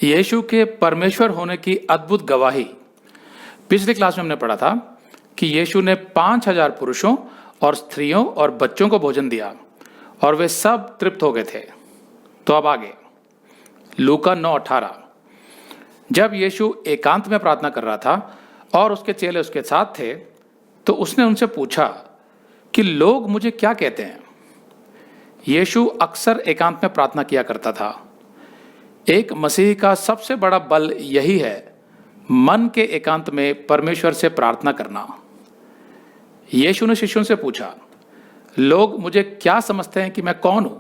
यीशु के परमेश्वर होने की अद्भुत गवाही। पिछली क्लास में हमने पढ़ा था कि यीशु ने 5,000 पुरुषों और स्त्रियों और बच्चों को भोजन दिया और वे सब तृप्त हो गए थे। तो अब आगे लूका 9:18। जब यीशु एकांत में प्रार्थना कर रहा था और उसके चेले उसके साथ थे, तो उसने उनसे पूछा कि लोग मुझे क्या कहते हैं। यीशु अक्सर एकांत में प्रार्थना किया करता था। एक मसीही का सबसे बड़ा बल यही है, मन के एकांत में परमेश्वर से प्रार्थना करना। यीशु ने शिष्यों से पूछा, लोग मुझे क्या समझते हैं कि मैं कौन हूं?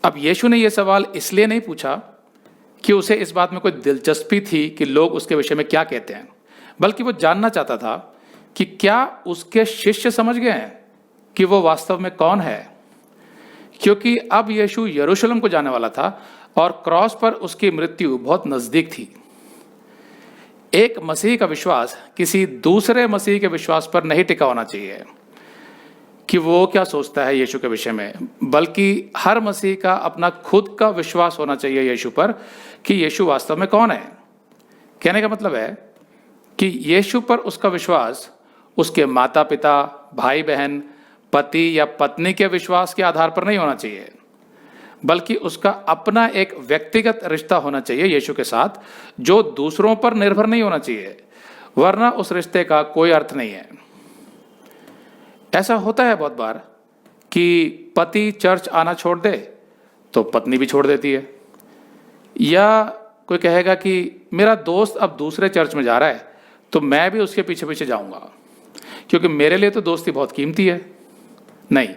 अब यीशु ने यह सवाल इसलिए नहीं पूछा कि उसे इस बात में कोई दिलचस्पी थी कि लोग उसके विषय में क्या कहते हैं, बल्कि वो जानना चाहता था कि क्या उसके शिष्य समझ गए हैं कि वो वास्तव में कौन है। क्योंकि अब यीशु यरूशलेम को जाने वाला था और क्रॉस पर उसकी मृत्यु बहुत नजदीक थी। एक मसीही का विश्वास किसी दूसरे मसीही के विश्वास पर नहीं टिका होना चाहिए कि वो क्या सोचता है यीशु के विषय में, बल्कि हर मसीही का अपना खुद का विश्वास होना चाहिए यीशु पर कि यीशु वास्तव में कौन है। कहने का मतलब है कि यीशु पर उसका विश्वास उसके माता पिता, भाई बहन, पति या पत्नी के विश्वास के आधार पर नहीं होना चाहिए, बल्कि उसका अपना एक व्यक्तिगत रिश्ता होना चाहिए यीशु के साथ, जो दूसरों पर निर्भर नहीं होना चाहिए, वरना उस रिश्ते का कोई अर्थ नहीं है। ऐसा होता है बहुत बार कि पति चर्च आना छोड़ दे तो पत्नी भी छोड़ देती है, या कोई कहेगा कि मेरा दोस्त अब दूसरे चर्च में जा रहा है तो मैं भी उसके पीछे पीछे जाऊंगा क्योंकि मेरे लिए तो दोस्ती बहुत कीमती है। नहीं,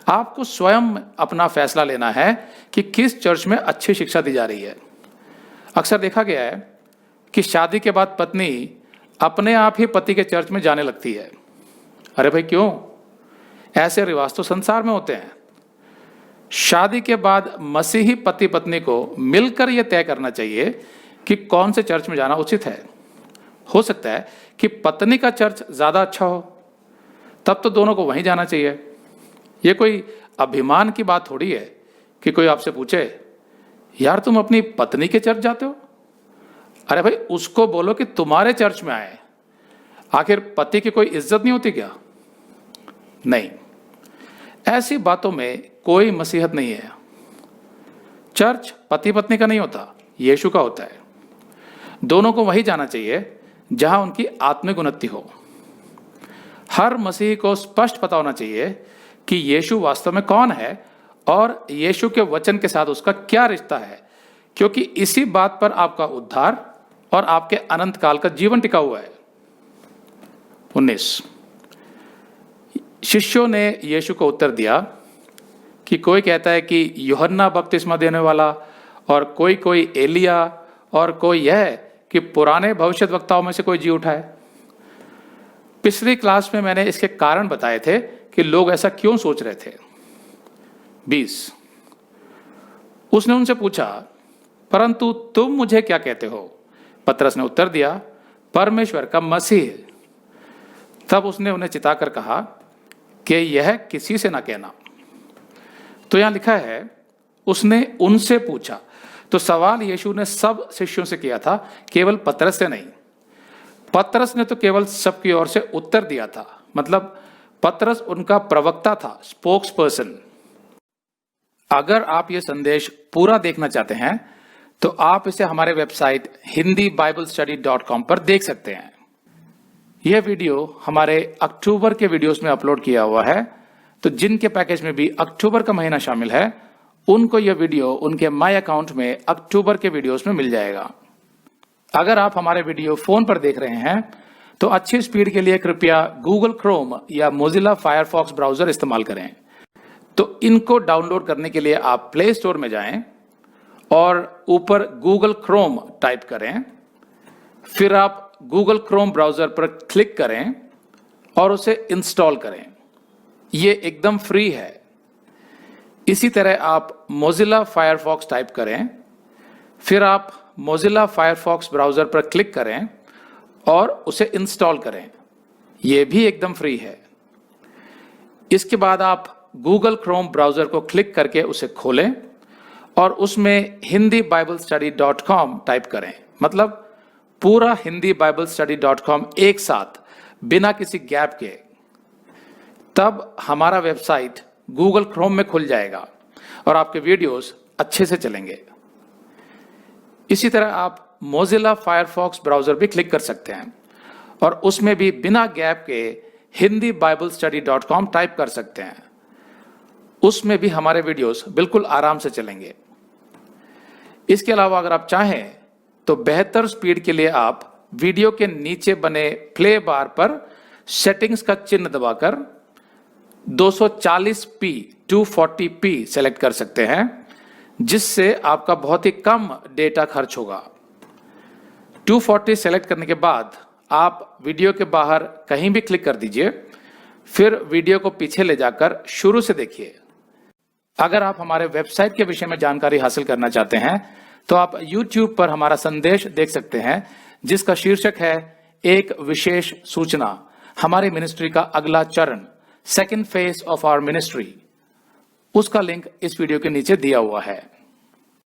आपको स्वयं अपना फैसला लेना है कि किस चर्च में अच्छी शिक्षा दी जा रही है। अक्सर देखा गया है कि शादी के बाद पत्नी अपने आप ही पति के चर्च में जाने लगती है। अरे भाई क्यों? ऐसे रिवाज तो संसार में होते हैं। शादी के बाद मसीही पति पत्नी को मिलकर यह तय करना चाहिए कि कौन से चर्च में जाना उचित है। हो सकता है कि पत्नी का चर्च ज्यादा अच्छा हो, तब तो दोनों को वहीं जाना चाहिए। ये कोई अभिमान की बात थोड़ी है कि कोई आपसे पूछे, यार तुम अपनी पत्नी के चर्च जाते हो? अरे भाई उसको बोलो कि तुम्हारे चर्च में आए। आखिर पति की कोई इज्जत नहीं होती क्या? नहीं, ऐसी बातों में कोई मसीहत नहीं है। चर्च पति पत्नी का नहीं होता, यीशु का होता है। दोनों को वहीं जाना चाहिए जहां उनकी आत्मिक उन्नति हो। हर मसीही को स्पष्ट पता होना चाहिए कि यीशु वास्तव में कौन है और यीशु के वचन के साथ उसका क्या रिश्ता है, क्योंकि इसी बात पर आपका उद्धार और आपके अनंत काल का जीवन टिका हुआ है। 19 शिष्यों ने यीशु को उत्तर दिया कि कोई कहता है कि यूहन्ना बपतिस्मा देने वाला, और कोई एलिया, और कोई यह कि पुराने भविष्यद्वक्ताओं में से कोई जी उठा है। पिछली क्लास में मैंने इसके कारण बताए थे कि लोग ऐसा क्यों सोच रहे थे। 20 उसने उनसे पूछा, परंतु तुम मुझे क्या कहते हो? पतरस ने उत्तर दिया, परमेश्वर का मसीह। तब उसने उन्हें चिताकर कहा कि यह किसी से ना कहना। तो यहां लिखा है उसने उनसे पूछा, तो सवाल यीशु ने सब शिष्यों से किया था, केवल पतरस से नहीं। पतरस ने तो केवल सबकी ओर से उत्तर दिया था, मतलब पतरस उनका प्रवक्ता था, स्पोक्स पर्सन। अगर आप ये संदेश पूरा देखना चाहते हैं तो आप इसे हमारे वेबसाइट hindiBiblestudy.com पर देख सकते हैं। यह वीडियो हमारे अक्टूबर के वीडियोस में अपलोड किया हुआ है, तो जिनके पैकेज में भी अक्टूबर का महीना शामिल है उनको यह वीडियो उनके माई अकाउंट में अक्टूबर के वीडियोस में मिल जाएगा। अगर आप हमारे वीडियो फोन पर देख रहे हैं तो अच्छी स्पीड के लिए कृपया गूगल क्रोम या मोजिला फायरफॉक्स ब्राउजर इस्तेमाल करें। तो इनको डाउनलोड करने के लिए आप प्ले स्टोर में जाएं और ऊपर गूगल क्रोम टाइप करें, फिर आप गूगल क्रोम ब्राउजर पर क्लिक करें और उसे इंस्टॉल करें। ये एकदम फ्री है। इसी तरह आप मोजिला फायरफॉक्स टाइप करें, फिर आप मोजिला फायरफॉक्स ब्राउजर पर क्लिक करें और उसे इंस्टॉल करें। यह भी एकदम फ्री है। इसके बाद आप गूगल क्रोम ब्राउजर को क्लिक करके उसे खोलें और उसमें hindibiblesteady.com टाइप करें, मतलब पूरा hindibiblesteady.com एक साथ बिना किसी गैप के, तब हमारा वेबसाइट गूगल क्रोम में खुल जाएगा और आपके वीडियोस अच्छे से चलेंगे। इसी तरह आप मोजिला फायरफॉक्स ब्राउजर भी क्लिक कर सकते हैं और उसमें भी बिना गैप के hindibiblesteady.com टाइप कर सकते हैं। उसमें भी हमारे वीडियोस बिल्कुल आराम से चलेंगे। इसके अलावा अगर आप चाहें तो बेहतर स्पीड के लिए आप वीडियो के नीचे बने प्ले बार पर सेटिंग्स का चिन्ह दबाकर 240p 240p सेलेक्ट कर सकते हैं, जिससे आपका बहुत ही कम डेटा खर्च होगा। 240 सेलेक्ट करने के बाद आप वीडियो के बाहर कहीं भी क्लिक कर दीजिए, फिर वीडियो को पीछे ले जाकर शुरू से देखिए। अगर आप हमारे वेबसाइट के विषय में जानकारी हासिल करना चाहते हैं तो आप YouTube पर हमारा संदेश देख सकते हैं, जिसका शीर्षक है एक विशेष सूचना, हमारी मिनिस्ट्री का अगला चरण, second phase of our ministry. उसका लिंक इस वीडियो के नीचे दिया हुआ है।